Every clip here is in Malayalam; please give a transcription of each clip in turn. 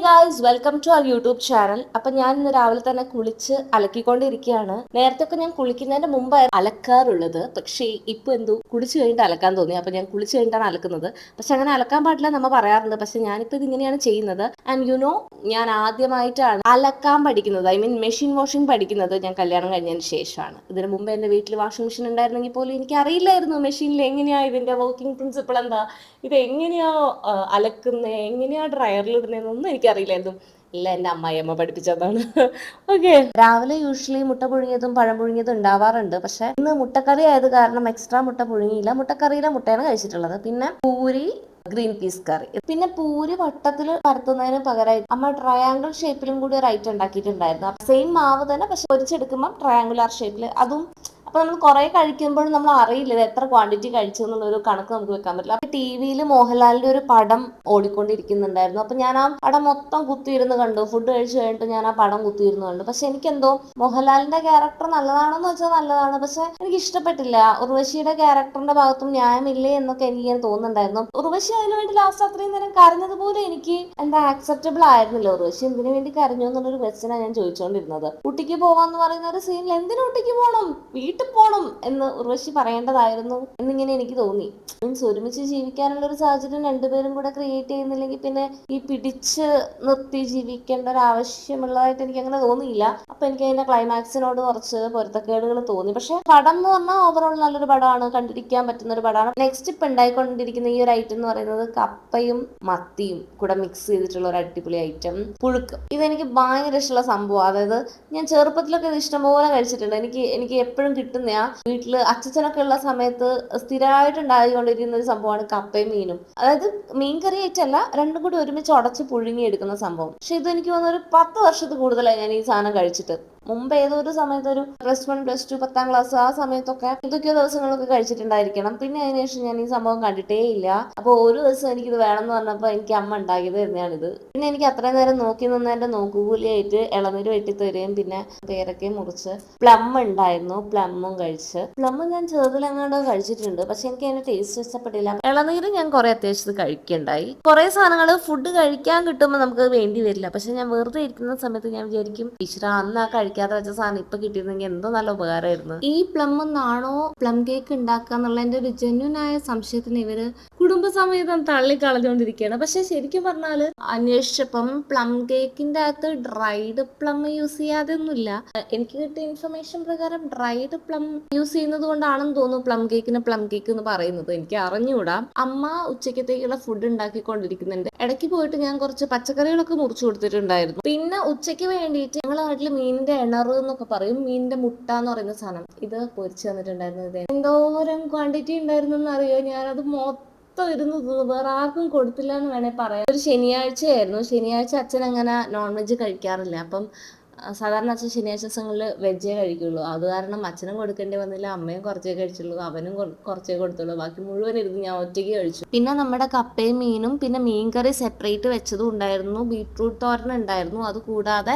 Guys, welcome to our YouTube channel. അപ്പൊ ഞാൻ ഇന്ന് രാവിലെ തന്നെ കുളിച്ച് അലക്കിക്കൊണ്ടിരിക്കുകയാണ്. നേരത്തെ ഒക്കെ ഞാൻ കുളിക്കുന്നതിന്റെ മുമ്പായിരുന്നു അലക്കാറുള്ളത്. പക്ഷേ ഇപ്പൊ എന്തോ കുളിച്ചു കഴിഞ്ഞിട്ട് അലക്കാൻ തോന്നി. അപ്പൊ ഞാൻ കുളിച്ചു കഴിഞ്ഞിട്ടാണ് അലക്കുന്നത്. പക്ഷെ അങ്ങനെ അലക്കാൻ പാടില്ല നമ്മൾ പറയാറുണ്ട്. പക്ഷെ ഞാനിപ്പോ ഇത് ഇങ്ങനെയാണ് ചെയ്യുന്നത്. ആൻഡ് ഞാൻ ആദ്യമായിട്ടാണ് അലക്കാൻ പഠിക്കുന്നത്. ഐ മീൻ മെഷീൻ വാഷിംഗ് പഠിക്കുന്നത് ഞാൻ കല്യാണം കഴിഞ്ഞതിന് ശേഷമാണ്. ഇതിനു മുമ്പ് എന്റെ വീട്ടിൽ വാഷിംഗ് മെഷീൻ ഉണ്ടായിരുന്നെങ്കിൽ പോലും എനിക്ക് അറിയില്ലായിരുന്നു മെഷീനിൽ എങ്ങനെയാ ഇതിന്റെ വർക്കിംഗ് പ്രിൻസിപ്പിൾ എന്താ, ഇത് എങ്ങനെയാ അലക്കുന്നത്, എങ്ങനെയാ ഡ്രയറിൽ ഇടുന്നതെന്നൊന്നും എനിക്കറിയില്ലായിരുന്നു. ഇല്ല, എൻ്റെ അമ്മായിയമ്മ പഠിപ്പിച്ചതാണ്. ഓക്കെ. രാവിലെ യൂഷ്വലി മുട്ട പുഴുങ്ങിയതും പഴം പുഴുങ്ങിയതും ഉണ്ടാവാറുണ്ട്. പക്ഷെ ഇന്ന് മുട്ടക്കറി ആയത് കാരണം എക്സ്ട്രാ മുട്ട പുഴുങ്ങിയില്ല. മുട്ടക്കറിയിലെ മുട്ടയാണ് കഴിച്ചിട്ടുള്ളത്. പിന്നെ പൂരി, ഗ്രീൻ പീസ് കറി. പിന്നെ പൂരി വട്ടത്തിൽ പരത്തുന്നതിന് പകരമായി അമ്മ ട്രയാങ്കിൾ ഷേപ്പിലും കൂടി ഒരു ഐറ്റം ഉണ്ടാക്കിയിട്ടുണ്ടായിരുന്നു. സെയിം മാവ് തന്നെ, പക്ഷെ പൊരിച്ചെടുക്കുമ്പോൾ ട്രയാങ്കുലാർ ഷേപ്പിൽ അതും. അപ്പൊ നമ്മൾ കുറെ കഴിക്കുമ്പോഴും നമ്മൾ അറിയില്ല ഇത് എത്ര ക്വാണ്ടിറ്റി കഴിച്ചു എന്നുള്ളൊരു കണക്ക് നമുക്ക് വെക്കാൻ പറ്റില്ല. അപ്പൊ ടി വിയിൽ മോഹൻലാലിന്റെ ഒരു പടം ഓടിക്കൊണ്ടിരിക്കുന്നുണ്ടായിരുന്നു. അപ്പൊ ഞാൻ ആ പടം മൊത്തം കുത്തിയിരുന്ന് കണ്ടു. ഫുഡ് കഴിച്ചു കഴിഞ്ഞിട്ട് ഞാൻ ആ പടം കുത്തിയിരുന്ന് കണ്ടു. പക്ഷെ എനിക്കെന്തോ മോഹൻലാലിന്റെ ക്യാരക്ടർ നല്ലതാണെന്ന് വെച്ചാൽ നല്ലതാണ്, പക്ഷെ എനിക്ക് ഇഷ്ടപ്പെട്ടില്ല. ഉർവശിയുടെ ക്യാരക്ടറിന്റെ ഭാഗത്തും ന്യായമില്ലേ എന്നൊക്കെ എനിക്ക് തോന്നുന്നുണ്ടായിരുന്നു. ഉർവശി അതിനുവേണ്ടി ലാസ്റ്റ് അത്രയും നേരം കരഞ്ഞതുപോലെ എനിക്ക് എന്താ ആക്സെപ്റ്റബിൾ ആയിരുന്നില്ല. ഉർവശി എന്തിനു വേണ്ടി കരഞ്ഞു എന്നുള്ളൊരു ക്വസ്റ്റ്യനാണ് ഞാൻ ചോദിച്ചുകൊണ്ടിരുന്നത്. ഊട്ടിക്ക് പോവാന്ന് പറയുന്ന ഒരു സീനിൽ എന്തിനു ഊട്ടിക്ക് പോകണം, വീട്ടിൽ പോകണം എന്ന് ഉർവശി പറയേണ്ടതായിരുന്നു എന്നിങ്ങനെ എനിക്ക് തോന്നി. മീൻസ് ഒരുമിച്ച് ജീവിക്കാനുള്ള ഒരു സാഹചര്യം രണ്ടുപേരും കൂടെ ക്രിയേറ്റ് ചെയ്യുന്നില്ലെങ്കിൽ പിന്നെ ഈ പിടിച്ച് നിർത്തി ജീവിക്കേണ്ട ഒരു ആവശ്യമുള്ളതായിട്ട് എനിക്ക് അങ്ങനെ തോന്നിയില്ല. അപ്പൊ എനിക്ക് അതിന്റെ ക്ലൈമാക്സിനോട് കുറച്ച് പൊരുത്തക്കേടുകൾ തോന്നി. പക്ഷെ പടം എന്ന് പറഞ്ഞാൽ ഓവറോൾ നല്ലൊരു പടമാണ്, കണ്ടിരിക്കാൻ പറ്റുന്ന ഒരു പടമാണ്. നെക്സ്റ്റ് ഇപ്പൊ ഉണ്ടായിക്കൊണ്ടിരിക്കുന്ന ഈ ഒരു ഐറ്റം എന്ന് പറയുന്നത് കപ്പയും മത്തിയും കൂടെ മിക്സ് ചെയ്തിട്ടുള്ള ഒരു അടിപൊളി ഐറ്റം പുഴുക്ക്. ഇതെനിക്ക് ഭയങ്കര ഇഷ്ടമുള്ള സംഭവം. അതായത് ഞാൻ ചെറുപ്പത്തിലൊക്കെ ഇത് ഇഷ്ടംപോലെ കഴിച്ചിട്ടുണ്ട്. എനിക്ക് എപ്പോഴും കിട്ടുന്ന വീട്ടില് അച്ഛനൊക്കെ ഉള്ള സമയത്ത് സ്ഥിരമായിട്ട് ഉണ്ടായിക്കൊണ്ടിരിക്കുന്ന ഒരു സംഭവമാണ് കപ്പയും മീനും. അതായത് മീൻ കറി ആയിട്ടല്ല, രണ്ടും കൂടി ഒരുമിച്ച് ഉടച്ച് പുഴുങ്ങി എടുക്കുന്ന സംഭവം. പക്ഷെ ഇത് എനിക്ക് തോന്നുന്നു ഒരു 10 വർഷത്തിൽ കൂടുതലായി ഞാൻ ഈ സാധനം കഴിച്ചിട്ട്. മുമ്പ് ഏതോ ഒരു സമയത്ത് ഒരു +1 +2 10ാം ക്ലാസ് ആ സമയത്തൊക്കെ എന്തൊക്കെയോ ദിവസങ്ങളൊക്കെ കഴിച്ചിട്ടുണ്ടായിരിക്കണം. പിന്നെ അതിനുശേഷം ഞാൻ ഈ സംഭവം കണ്ടിട്ടേ ഇല്ല. അപ്പോൾ ഒരു ദിവസം എനിക്കിത് വേണമെന്ന് പറഞ്ഞപ്പോൾ എനിക്ക് അമ്മ ഉണ്ടാക്കിയത് തന്നെയാണിത്. പിന്നെ എനിക്ക് അത്രയും നേരം നോക്കി നിന്നതിന്റെ നോക്കുകൂലിയായിട്ട് ഇളനീര് വെട്ടി തരുകയും പിന്നെ പേരൊക്കെ മുറിച്ച് പ്ലം ഉണ്ടായിരുന്നു, പ്ലമ്മും കഴിച്ച്. പ്ലം ഞാൻ ചെറുതിലെങ്ങാണ്ട് കഴിച്ചിട്ടുണ്ട്, പക്ഷെ എനിക്ക് അതിന്റെ ടേസ്റ്റ് ഇഷ്ടപ്പെട്ടില്ല. ഇളനീര് ഞാൻ കുറെ അത്യാവശ്യത്തിൽ കഴിക്കുകയുണ്ടായി. കുറെ സാധനങ്ങൾ ഫുഡ് കഴിക്കാൻ കിട്ടുമ്പോൾ നമുക്ക് വേണ്ടി വരില്ല. പക്ഷെ ഞാൻ വെറുതെ ഇരിക്കുന്ന സമയത്ത് ഞാൻ വിചാരിക്കും, ഈശ്വര അന്ന് ആ കഴിക്കാതെ വെച്ച സാധനം ഇപ്പൊ കിട്ടിയിരുന്നെങ്കിൽ എന്തോ നല്ല ഉപകാരമായിരുന്നു. ഈ പ്ലം എന്നാണോ പ്ലം കേക്ക് ഉണ്ടാക്കുക എന്നുള്ള എന്റെ ഒരു ജെന്യൂനായ സംശയത്തിന് ഇവര് കുടുംബസമേതം തള്ളിക്കളഞ്ഞുകൊണ്ടിരിക്കുകയാണ്. പക്ഷെ ശരിക്കും പറഞ്ഞാൽ അന്വേഷിച്ചപ്പം പ്ലം കേക്കിന്റെ അകത്ത് ഡ്രൈഡ് പ്ലം യൂസ് ചെയ്യാതെ ഒന്നുമില്ല. എനിക്ക് കിട്ടിയ ഇൻഫർമേഷൻ പ്രകാരം ഡ്രൈഡ് പ്ലം യൂസ് ചെയ്യുന്നത് കൊണ്ടാണെന്ന് തോന്നുന്നു പ്ലം കേക്കിന് പ്ലം കേക്ക് എന്ന് പറയുന്നത്. എനിക്ക് അറിഞ്ഞുകൂടാ. അമ്മ ഉച്ചക്കത്തേക്കുള്ള ഫുഡ് ഉണ്ടാക്കിക്കൊണ്ടിരിക്കുന്നുണ്ട്. ഇടയ്ക്ക് പോയിട്ട് ഞാൻ കുറച്ച് പച്ചക്കറികളൊക്കെ മുറിച്ചു കൊടുത്തിട്ടുണ്ടായിരുന്നു. പിന്നെ ഉച്ചയ്ക്ക് വേണ്ടിയിട്ട് ഞങ്ങളുടെ നാട്ടിൽ മീനിന്റെ എണറ് എന്നൊക്കെ പറയും, മീനിന്റെ മുട്ട എന്ന് പറയുന്ന സാധനം, ഇത് പൊരിച്ചു തന്നിട്ടുണ്ടായിരുന്നു. എന്തോരം ക്വാണ്ടിറ്റി ഉണ്ടായിരുന്നു എന്നറിയോ? ഞാനത് ഇരുന്ന് വേറെ ആർക്കും കൊടുത്തില്ല എന്ന് വേണേൽ പറയാം. ഒരു ശനിയാഴ്ചയായിരുന്നു. ശനിയാഴ്ച അച്ഛൻ അങ്ങനെ നോൺ വെജ് കഴിക്കാറില്ല. അപ്പം സാധാരണ അച്ഛൻ ശനിയാഴ്ച ദിവസങ്ങളിൽ വെജേ കഴിക്കുള്ളൂ. അത് കാരണം അച്ഛനും കൊടുക്കേണ്ടി വന്നില്ല, അമ്മയും കുറച്ചേ കഴിച്ചുള്ളൂ, അവനും കുറച്ചേ കൊടുത്തുള്ളൂ. ബാക്കി മുഴുവൻ ഇരുന്ന് ഞാൻ ഒറ്റയ്ക്ക് കഴിച്ചു. പിന്നെ നമ്മുടെ കപ്പയും മീനും പിന്നെ മീൻകറി സെപ്പറേറ്റ് വെച്ചതും ഉണ്ടായിരുന്നു, ബീട്രൂട്ട് തോരൻ ഉണ്ടായിരുന്നു. അതുകൂടാതെ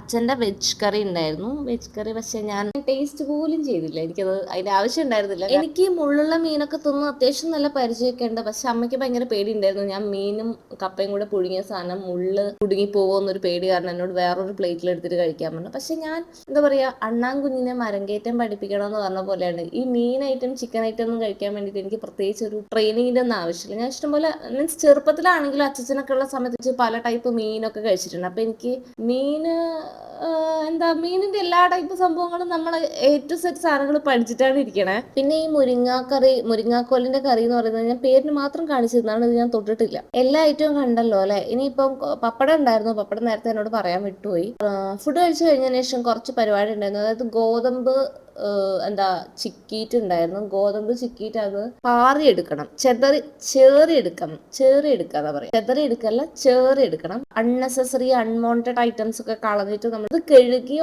അച്ഛൻ്റെ വെജ് കറി ഉണ്ടായിരുന്നു. വെജ് കറി പക്ഷേ ഞാൻ ടേസ്റ്റ് പോലും ചെയ്തില്ല. എനിക്കത് അതിൻ്റെ ആവശ്യം ഉണ്ടായിരുന്നില്ല. എനിക്ക് മുള്ളുള്ള മീനൊക്കെ തിന്ന് അത്യാവശ്യം നല്ല പരിചയമൊക്കെ ഉണ്ട്. പക്ഷെ അമ്മയ്ക്ക് ഭയങ്കര പേടി ഉണ്ടായിരുന്നു. ഞാൻ മീനും കപ്പയും കൂടെ പുഴുങ്ങിയ സാധനം മുള്ള് കുടുങ്ങി പോകുമെന്നൊരു പേടി കാരണം എന്നോട് വേറൊരു പ്ലേറ്റിൽ എടുത്തിട്ട് കഴിക്കാൻ പറഞ്ഞു. പക്ഷെ ഞാൻ എന്താ പറയുക, അണ്ണാൻ കുഞ്ഞിനെ മരങ്കേറ്റം പഠിപ്പിക്കണം എന്ന് പറഞ്ഞ പോലെയാണ് ഈ മീൻ ഐറ്റം ചിക്കൻ ഐറ്റം ഒന്നും കഴിക്കാൻ വേണ്ടിയിട്ട് എനിക്ക് പ്രത്യേകിച്ച് ഒരു ട്രെയിനിങ്ങിൻ്റെ ഒന്നും ആവശ്യമില്ല. ഞാൻ ഇഷ്ടംപോലെ മീൻസ് ചെറുപ്പത്തിലാണെങ്കിലും അച്ഛനൊക്കെ ഉള്ള സമയത്ത് പല ടൈപ്പ് മീനൊക്കെ കഴിച്ചിട്ടുണ്ട്. അപ്പം എനിക്ക് മീനിന്റെ എല്ലാ ടൈപ്പ് സംഭവങ്ങളും നമ്മൾ A to Z സാധനങ്ങൾ പഠിച്ചിട്ടാണ് ഇരിക്കണേ. പിന്നെ ഈ മുരിങ്ങാക്കോലിന്റെ കറി എന്ന് പറയുന്നത് ഞാൻ പേരിന് മാത്രം കാണിച്ചിരുന്നാണ്, ഇത് ഞാൻ തൊട്ടിട്ടില്ല. എല്ലാ ഐറ്റവും കണ്ടല്ലോ അല്ലെ. ഇനിയിപ്പം പപ്പടം ഉണ്ടായിരുന്നു, പപ്പടം നേരത്തെ എന്നോട് പറയാൻ വിട്ടുപോയി. ഫുഡ് കഴിച്ചു കഴിഞ്ഞതിന് ശേഷം കുറച്ച് പരിപാടി ഉണ്ടായിരുന്നു. അതായത് ഗോതമ്പ് ചിക്കിയിട്ടുണ്ടായിരുന്നു. ഗോതമ്പ് ചിക്കിയിട്ട് അത് പാറിയെടുക്കണം, ചേറിയെടുക്കാന്നാ പറയാം. ചേറി എടുക്കണം. അൺനെസസറി അൺവാണ്ടഡ് ഐറ്റംസ് ഒക്കെ കളഞ്ഞിട്ട് നമ്മൾ ഇത് കഴുകി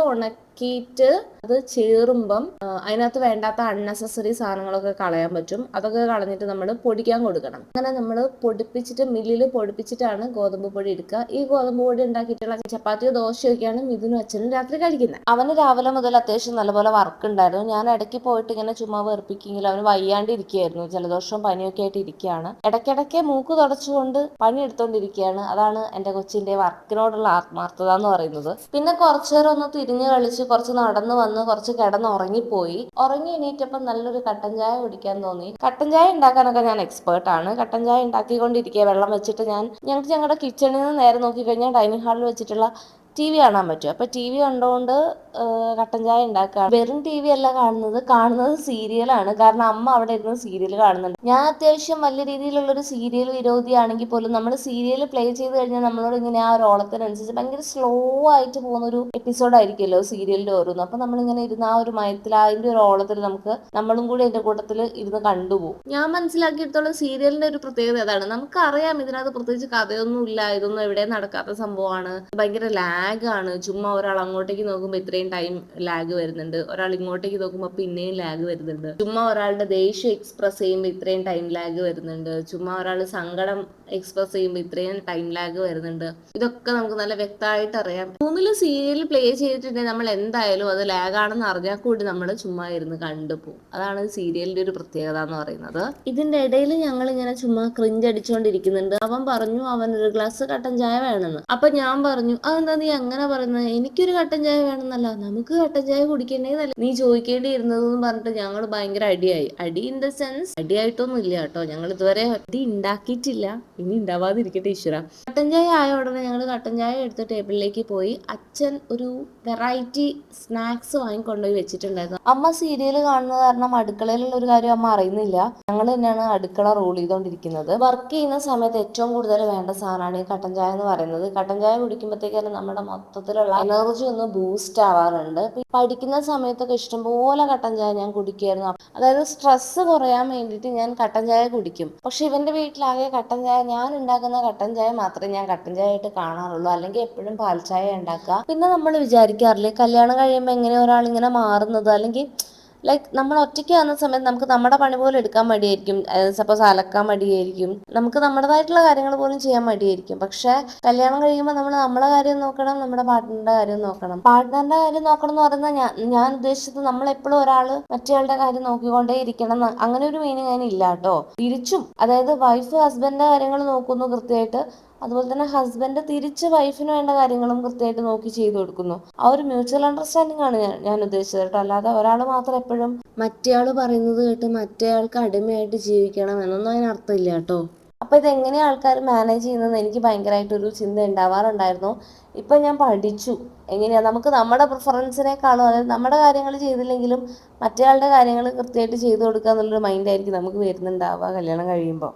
ഇളക്കിയിട്ട് അത് ചേറുമ്പം അതിനകത്ത് വേണ്ടാത്ത അൺനെസസറി സാധനങ്ങളൊക്കെ കളയാൻ പറ്റും. അതൊക്കെ കളഞ്ഞിട്ട് നമ്മൾ പൊടിക്കാൻ കൊടുക്കണം. അങ്ങനെ നമ്മൾ പൊടിപ്പിച്ചിട്ട് മില്ലിൽ പൊടിപ്പിച്ചിട്ടാണ് ഗോതമ്പ് പൊടി എടുക്കുക. ഈ ഗോതമ്പ് പൊടി ഉണ്ടാക്കിയിട്ടുള്ള ചപ്പാത്തിയോ ദോശയൊക്കെയാണ് മിഥുനും അച്ഛനും രാത്രി കഴിക്കുന്നത്. അവന് രാവിലെ മുതൽ അത്യാവശ്യം നല്ലപോലെ വർക്ക് ഉണ്ടായിരുന്നു. ഞാൻ ഇടയ്ക്ക് പോയിട്ട് ഇങ്ങനെ ചുമ്മാ വെറുപ്പിക്കെങ്കിലും അവന് വയ്യാണ്ട് ഇരിക്കുകയായിരുന്നു. ജലദോഷവും പനിയൊക്കെ ആയിട്ട് ഇരിക്കുകയാണ്. ഇടയ്ക്കിടയ്ക്ക് മൂക്ക് തുടച്ചുകൊണ്ട് പണിയെടുത്തോണ്ടിരിക്കുകയാണ്. അതാണ് എൻ്റെ കൊച്ചിന്റെ വർക്കിനോടുള്ള ആത്മാർത്ഥത എന്ന് പറയുന്നത്. പിന്നെ കുറച്ചു നേരം ഒന്ന് തിരിഞ്ഞു കളിച്ച് കുറച്ച് നടന്നു വന്ന് കുറച്ച് കിടന്നുറങ്ങിപ്പോയി. ഉറങ്ങി എണീറ്റപ്പം നല്ലൊരു കട്ടൻ ചായ കുടിക്കാൻ തോന്നി. കട്ടൻ ചായ ഉണ്ടാക്കാനൊക്കെ ഞാൻ എക്സ്പേർട്ടാണ്. കട്ടൻ ചായ ഉണ്ടാക്കിക്കൊണ്ടിരിക്കുക, വെള്ളം വെച്ചിട്ട് ഞങ്ങൾക്ക് ഞങ്ങളുടെ കിച്ചണിൽ നിന്ന് നേരെ നോക്കിക്കഴിഞ്ഞാൽ ഡൈനിങ് ഹാളിൽ വെച്ചിട്ടുള്ള TV കാണാൻ പറ്റും. അപ്പോൾ TV കണ്ടുകൊണ്ട് കട്ടൻ ചായ ഉണ്ടാക്കുക. വെറും TV അല്ല കാണുന്നത് സീരിയലാണ്. കാരണം അമ്മ അവിടെ ഇരുന്ന് സീരിയൽ കാണുന്നുണ്ട്. ഞാൻ അത്യാവശ്യം വലിയ രീതിയിലുള്ളൊരു സീരിയൽ വിരോധിയാണെങ്കിൽ പോലും നമ്മൾ സീരിയൽ പ്ലേ ചെയ്ത് കഴിഞ്ഞാൽ നമ്മളോട് ഇങ്ങനെ ആ ഒരു ഓളത്തിനനുസരിച്ച് ഭയങ്കര സ്ലോ ആയിട്ട് പോകുന്നൊരു എപ്പിസോഡായിരിക്കുമല്ലോ സീരിയലിൻ്റെ ഓരോന്നും. അപ്പം നമ്മളിങ്ങനെ ഇരുന്ന് ആ ഒരു മയത്തിൽ അതിൻ്റെ ഒരു ഓളത്തിൽ നമ്മളും കൂടി അതിൻ്റെ കൂട്ടത്തിൽ ഇരുന്ന് കണ്ടുപോകും. ഞാൻ മനസ്സിലാക്കിയെടുത്തോളം സീരിയലിൻ്റെ ഒരു പ്രത്യേകത അതാണ്. നമുക്കറിയാം ഇതിനകത്ത് പ്രത്യേകിച്ച് കഥയൊന്നും ഇല്ല, ഇതൊന്നും എവിടെയും നടക്കാത്ത സംഭവമാണ്, ഭയങ്കര ലാഗാണ്. ചുമ്മാ ഒരാൾ അങ്ങോട്ടേക്ക് നോക്കുമ്പോൾ ഇത്രയും ടൈം ലാഗ് വരുന്നുണ്ട്, ഒരാൾ ഇങ്ങോട്ടേക്ക് നോക്കുമ്പോൾ പിന്നെയും ലാഗ് വരുന്നുണ്ട്, ചുമ്മാ ഒരാളുടെ ദേഷ്യം എക്സ്പ്രസ് ചെയ്യുമ്പോൾ ഇത്രയും ടൈം ലാഗ് വരുന്നുണ്ട്, ചുമ്മാ ഒരാൾ സങ്കടം എക്സ്പ്രസ് ചെയ്യുമ്പോൾ ഇത്രയും ടൈം ലാഗ് വരുന്നുണ്ട്. ഇതൊക്കെ നമുക്ക് നല്ല വ്യക്തമായിട്ട് അറിയാം. മൂന്നില് സീരിയൽ പ്ലേ ചെയ്തിട്ടുണ്ടെങ്കിൽ നമ്മൾ എന്തായാലും അത് ലാഗാണെന്ന് അറിഞ്ഞാൽ കൂടി നമ്മൾ ചുമ്മാ ഇരുന്ന് കണ്ടുപോകും. അതാണ് സീരിയലിന്റെ ഒരു പ്രത്യേകത എന്ന് പറയുന്നത്. ഇതിന്റെ ഇടയിൽ ഞങ്ങൾ ഇങ്ങനെ ചുമ്മാ ക്രിഞ്ച് അടിച്ചുകൊണ്ടിരിക്കുന്നുണ്ട്. അവൻ പറഞ്ഞു അവനൊരു ഗ്ലാസ് കട്ടൻ ചായ വേണമെന്ന്. അപ്പൊ ഞാൻ പറഞ്ഞു അതെന്താ നീ അങ്ങനെ പറയുന്നത്, എനിക്കൊരു കട്ടൻ ചായ വേണമെന്നല്ല, നമുക്ക് കട്ടൻ ചായ കുടിക്കേണ്ടതല്ല നീ ചോദിക്കേണ്ടിയിരുന്നതെന്ന് പറഞ്ഞിട്ട് ഞങ്ങൾ ഭയങ്കര അടിയായി. അടി ഇൻ ദ സെൻസ് അടിയായിട്ടൊന്നും ഇല്ല കേട്ടോ, ഞങ്ങൾ ഇതുവരെ അടി ഉണ്ടാക്കിയിട്ടില്ല, ഇനി ഉണ്ടാവാതിരിക്കട്ടെ ഈശ്വര. കട്ടൻ ചായ ആയ ഉടനെ ഞങ്ങൾ കട്ടൻ ചായ എടുത്ത് ടേബിളിലേക്ക് പോയി. അച്ഛൻ ഒരു വെറൈറ്റി സ്നാക്സ് വാങ്ങിക്കൊണ്ടുപോയി വെച്ചിട്ടുണ്ടായിരുന്നു. അമ്മ സീരിയൽ കാണുന്നത് കാരണം അടുക്കളയിലുള്ള ഒരു കാര്യം അമ്മ അറിയുന്നില്ല. ഞങ്ങൾ തന്നെയാണ് അടുക്കള റോൾ ചെയ്തുകൊണ്ടിരിക്കുന്നത്. വർക്ക് ചെയ്യുന്ന സമയത്ത് ഏറ്റവും കൂടുതൽ വേണ്ട സാധനമാണ് ഈ കട്ടൻ ചായ എന്ന് പറയുന്നത്. കട്ടൻ ചായ കുടിക്കുമ്പോഴത്തേക്കാണ് നമ്മുടെ മൊത്തത്തിലുള്ള എനർജി ഒന്ന് ബൂസ്റ്റ് ആവാറുണ്ട്. പഠിക്കുന്ന സമയത്തൊക്കെ ഇഷ്ടംപോലെ കട്ടൻ ചായ ഞാൻ കുടിക്കുമായിരുന്നു. അതായത് സ്ട്രെസ് കുറയാൻ വേണ്ടിയിട്ട് ഞാൻ കട്ടൻ ചായ കുടിക്കും. പക്ഷെ ഇവന്റെ വീട്ടിലാകെ കട്ടൻ ചായ, ഞാൻ ഉണ്ടാക്കുന്ന കട്ടൻ ചായ മാത്രമേ ഞാൻ കട്ടൻ ചായ ആയിട്ട് കാണാറുള്ളൂ. അല്ലെങ്കിൽ എപ്പോഴും പാൽ ചായ ഉണ്ടാക്കുക. പിന്നെ നമ്മൾ വിചാരിക്കാറില്ലേ കല്യാണം കഴിയുമ്പോൾ എങ്ങനെ ഒരാൾ ഇങ്ങനെ മാറുന്നത്, അല്ലെങ്കിൽ ലൈക്ക് നമ്മൾ ഒറ്റയ്ക്ക് ആകുന്ന സമയത്ത് നമുക്ക് നമ്മുടെ പണി പോലും എടുക്കാൻ മടിയായിരിക്കും. സപ്പോസ് അലക്കാൻ മടിയായിരിക്കും, നമുക്ക് നമ്മുടേതായിട്ടുള്ള കാര്യങ്ങൾ പോലും ചെയ്യാൻ മടിയായിരിക്കും. പക്ഷെ കല്യാണം കഴിയുമ്പോൾ നമ്മൾ നമ്മളെ കാര്യം നോക്കണം, നമ്മുടെ പാർട്ട്ണറിന്റെ കാര്യം നോക്കണം. പാർട്ട്ണറിന്റെ കാര്യം നോക്കണം എന്ന് പറയുന്നത് ഞാൻ ഉദ്ദേശിച്ചത് നമ്മൾ എപ്പോഴും ഒരാൾ മറ്റേയാളുടെ കാര്യം നോക്കിക്കൊണ്ടേ ഇരിക്കണം അങ്ങനെ ഒരു മീനിങ് അതിനില്ല കേട്ടോ. തിരിച്ചും, അതായത് വൈഫ് ഹസ്ബൻഡിന്റെ കാര്യങ്ങൾ നോക്കുന്നു കൃത്യമായിട്ട്, അതുപോലെ തന്നെ ഹസ്ബൻഡ് തിരിച്ച് വൈഫിന് വേണ്ട കാര്യങ്ങളും കൃത്യമായിട്ട് നോക്കി ചെയ്തു കൊടുക്കുന്നു. ആ ഒരു മ്യൂച്വൽ അണ്ടർസ്റ്റാൻഡിംഗ് ആണ് ഞാൻ ഉദ്ദേശിച്ചത് കേട്ടോ. അല്ലാതെ ഒരാൾ മാത്രം എപ്പോഴും മറ്റേയാൾ പറയുന്നത് കേട്ട് മറ്റേയാൾക്ക് അടിമയായിട്ട് ജീവിക്കണം എന്നൊന്നും അതിനർത്ഥമില്ല കേട്ടോ. അപ്പൊ ഇതെങ്ങനെയാ ആൾക്കാർ മാനേജ് ചെയ്യുന്നത് എനിക്ക് ഭയങ്കരമായിട്ടൊരു ചിന്ത ഉണ്ടാവാറുണ്ടായിരുന്നു. ഇപ്പൊ ഞാൻ പഠിച്ചു എങ്ങനെയാ നമുക്ക് നമ്മുടെ പ്രിഫറൻസിനേക്കാളും, അതായത് നമ്മുടെ കാര്യങ്ങൾ ചെയ്തില്ലെങ്കിലും മറ്റേയാളുടെ കാര്യങ്ങൾ കൃത്യമായിട്ട് ചെയ്തു കൊടുക്കുക എന്നുള്ളൊരു മൈൻഡായിരിക്കും നമുക്ക് വരുന്നുണ്ടാവുക കല്യാണം കഴിയുമ്പോൾ.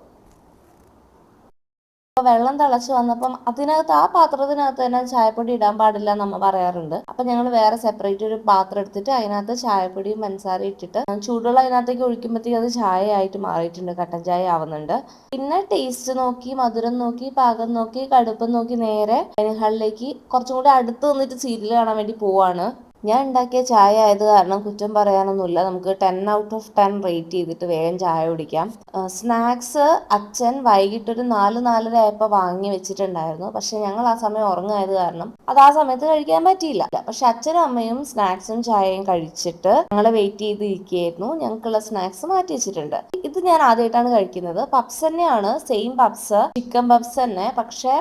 വെള്ളം തിളച്ച് വന്നപ്പം അതിനകത്ത് ആ പാത്രത്തിനകത്ത് തന്നെ ചായപ്പൊടി ഇടാൻ പാടില്ല എന്ന് അമ്മ പറയാറുണ്ട്. അപ്പൊ ഞങ്ങൾ വേറെ സെപ്പറേറ്റ് ഒരു പാത്രം എടുത്തിട്ട് അതിനകത്ത് ചായപ്പൊടിയും പഞ്ചസാര ഇട്ടിട്ട് ചൂടുള്ള അതിനകത്തേക്ക് ഒഴിക്കുമ്പോഴത്തേക്ക് അത് ചായ ആയിട്ട് മാറിയിട്ടുണ്ട്, കട്ടൻ ചായ ആവുന്നുണ്ട്. പിന്നെ ടേസ്റ്റ് നോക്കി, മധുരം നോക്കി, പാകം നോക്കി, കടുപ്പം നോക്കി നേരെ ഡൈനിങ് ഹാളിലേക്ക് കുറച്ചും കൂടി അടുത്ത് നിന്നിട്ട് സീരിയൽ കാണാൻ വേണ്ടി പോവാണ്. ഞാൻ ഉണ്ടാക്കിയ ചായ ആയത് കാരണം കുറ്റം പറയാനൊന്നുമില്ല. നമുക്ക് 10/10 റേറ്റ് ചെയ്തിട്ട് വേഗം ചായ കുടിക്കാം. സ്നാക്സ് അച്ഛൻ വൈകിട്ടൊരു 4-4:30 ആയപ്പോൾ വാങ്ങി വെച്ചിട്ടുണ്ടായിരുന്നു. പക്ഷെ ഞങ്ങൾ ആ സമയം ഉറങ്ങായത് കാരണം അത് ആ സമയത്ത് കഴിക്കാൻ പറ്റിയില്ല. പക്ഷെ അച്ഛനും അമ്മയും സ്നാക്സും ചായയും കഴിച്ചിട്ട് ഞങ്ങളെ വെയിറ്റ് ചെയ്തിരിക്കുകയായിരുന്നു. ഞങ്ങൾക്കുള്ള സ്നാക്സ് മാറ്റി വെച്ചിട്ടുണ്ട്. ഇത് ഞാൻ ആദ്യമായിട്ടാണ് കഴിക്കുന്നത്. പപ്സ് തന്നെയാണ്, സെയിം പപ്സ്, ചിക്കൻ പപ്സ് തന്നെ. പക്ഷെ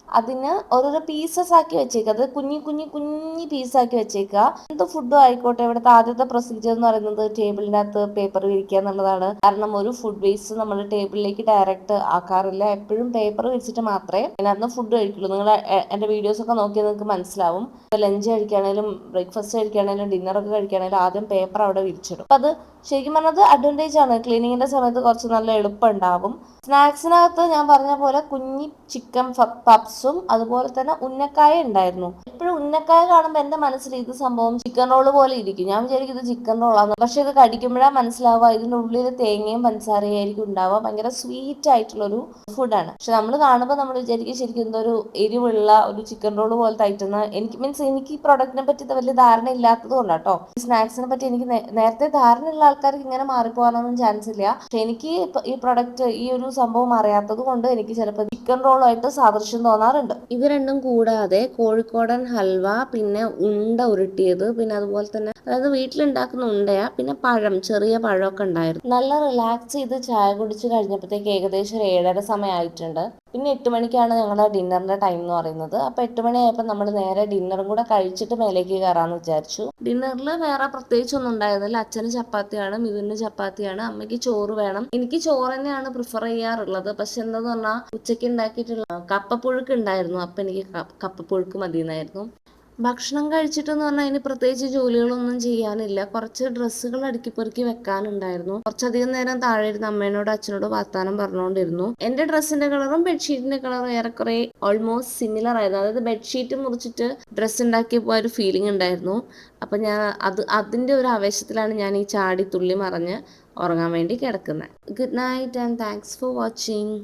അതിന് ഓരോരോ പീസസ് ആക്കി വെച്ചേക്കുക, അത് കുഞ്ഞി പീസാക്കി വെച്ചേക്കുക. എന്ത് ഫുഡും ആയിക്കോട്ടെ, ഇവിടുത്തെ ആദ്യത്തെ പ്രൊസീജിയർ എന്ന് പറയുന്നത് ടേബിളിൻ്റെ അകത്ത് പേപ്പർ വിരിക്കുക എന്നുള്ളതാണ്. കാരണം ഒരു ഫുഡ് വേസ്റ്റ് നമ്മൾ ടേബിളിലേക്ക് ഡയറക്റ്റ് ആക്കാറില്ല. എപ്പോഴും പേപ്പർ വിരിച്ചിട്ട് മാത്രമേ അതിനകത്ത് ഫുഡ് കഴിക്കുള്ളൂ. നിങ്ങൾ എൻ്റെ വീഡിയോസ് ഒക്കെ നോക്കിയാൽ നിങ്ങൾക്ക് മനസ്സിലാവും. ലഞ്ച് കഴിക്കുകയാണെങ്കിലും ബ്രേക്ക്ഫാസ്റ്റ് കഴിക്കുകയാണെങ്കിലും ഡിന്നറൊക്കെ കഴിക്കുകയാണെങ്കിലും ആദ്യം പേപ്പർ അവിടെ വിരിച്ചിടും. അപ്പം അത് ശരിക്കും പറഞ്ഞത് അഡ്വാൻറ്റേജ് ആണ്. ക്ലീനിങ്ങിന്റെ സമയത്ത് കുറച്ച് നല്ല എളുപ്പം ഉണ്ടാവും. സ്നാക്സിനകത്ത് ഞാൻ പറഞ്ഞ പോലെ കുഞ്ഞി ചിക്കൻ പപ്സും അതുപോലെ തന്നെ ഉന്നക്കായ ഉണ്ടായിരുന്നു. എപ്പോഴും ഉന്നക്കായ കാണുമ്പോൾ എന്റെ മനസ്സിൽ ഇത് സംഭവം ചിക്കൻ റോള് പോലെ ഇരിക്കും. ഞാൻ വിചാരിക്കും ഇത് ചിക്കൻ റോളാണ്. പക്ഷെ ഇത് കടിക്കുമ്പോഴാണ് മനസ്സിലാവുക ഇതിന്റെ ഉള്ളിൽ തേങ്ങയും പഞ്ചസാരയും ആയിരിക്കും ഉണ്ടാവുക. ഭയങ്കര സ്വീറ്റ് ആയിട്ടുള്ളൊരു ഫുഡാണ്. പക്ഷെ നമ്മൾ കാണുമ്പോൾ നമ്മൾ വിചാരിക്കും ശരിക്കും എന്തൊരു എരിവുള്ള ഒരു ചിക്കൻ റോള് പോലത്തെ ഐറ്റം. എനിക്ക് ഈ പ്രൊഡക്റ്റിനെ പറ്റി വലിയ ധാരണ ഇല്ലാത്തത് കൊണ്ടാട്ടോ. ഈ സ്നാക്സിനെ പറ്റി എനിക്ക് നേരത്തെ ധാരണയുള്ള ആൾക്കാർക്ക് ഇങ്ങനെ മാറിപ്പോകാനൊന്നും ചാൻസ് ഇല്ല. പക്ഷെ എനിക്ക് ഈ പ്രൊഡക്റ്റ് ഈ ഒരു സംഭവം അറിയാത്തത് കൊണ്ട് എനിക്ക് ചിലപ്പോൾ ചിക്കൻ റോളുമായിട്ട് സാദൃശ്യം തോന്നാറുണ്ട്. ഇത് രണ്ടും കൂടാതെ കോഴിക്കോടൻ ഹൽവ, പിന്നെ ഉണ്ട ഉരുട്ടിയത്, പിന്നെ അതുപോലെ തന്നെ അതായത് വീട്ടിലുണ്ടാക്കുന്ന ഉണ്ടയാ, പിന്നെ പഴം, ചെറിയ പഴമൊക്കെ ഉണ്ടായിരുന്നു. നല്ല റിലാക്സ് ചെയ്ത് ചായ കുടിച്ച് കഴിഞ്ഞപ്പോഴത്തേക്ക് ഏകദേശം 7:30 സമയമായിട്ടുണ്ട്. പിന്നെ 8 മണിക്കാണ് ഞങ്ങളുടെ ഡിന്നറിന്റെ ടൈം എന്ന് പറയുന്നത്. അപ്പൊ 8 മണിയായപ്പോൾ നമ്മൾ നേരെ ഡിന്നറും കൂടെ കഴിച്ചിട്ട് മേലേക്ക് കയറാന്ന് വിചാരിച്ചു. ഡിന്നറിൽ വേറെ പ്രത്യേകിച്ചൊന്നും ഉണ്ടായിരുന്നില്ല. അച്ഛന് ചപ്പാത്തിയാണ്, മിഥുന് ചപ്പാത്തിയാണ്, അമ്മയ്ക്ക് ചോറ് വേണം. എനിക്ക് ചോറ് തന്നെയാണ് പ്രിഫർ ചെയ്യാറുള്ളത്. പക്ഷെ എന്താന്ന് പറഞ്ഞാൽ ഉച്ചയ്ക്ക് ഉണ്ടാക്കിയിട്ടുള്ള കപ്പപ്പുഴുക്ക് ഉണ്ടായിരുന്നു. അപ്പൊ എനിക്ക് കപ്പപ്പുഴുക്ക് മതിയെന്നായിരുന്നു. ഭക്ഷണം കഴിച്ചിട്ടെന്ന് പറഞ്ഞാൽ അതിന് പ്രത്യേകിച്ച് ജോലികളൊന്നും ചെയ്യാനില്ല. കുറച്ച് ഡ്രസ്സുകൾ അടുക്കി പെറുക്കി വെക്കാനുണ്ടായിരുന്നു. കുറച്ചധികം നേരം താഴെ ഇരുന്ന് അമ്മേനോട് അച്ഛനോട് വർത്താനം പറഞ്ഞുകൊണ്ടിരുന്നു. എന്റെ ഡ്രസ്സിന്റെ കളറും ബെഡ്ഷീറ്റിന്റെ കളറും ഏറെക്കുറെ ഓൾമോസ്റ്റ് സിമിലർ ആയിരുന്നു. അതായത് ബെഡ്ഷീറ്റ് മുറിച്ചിട്ട് ഡ്രസ്സ് ഉണ്ടാക്കിയപ്പോൾ ഒരു ഫീലിംഗ് ഉണ്ടായിരുന്നു. അപ്പം ഞാൻ അതിന്റെ ഒരു ആവേശത്തിലാണ് ഞാൻ ഈ ചാടി തുള്ളി മറിഞ്ഞ് ഉറങ്ങാൻ വേണ്ടി കിടക്കുന്നത്. Good night and thanks for watching.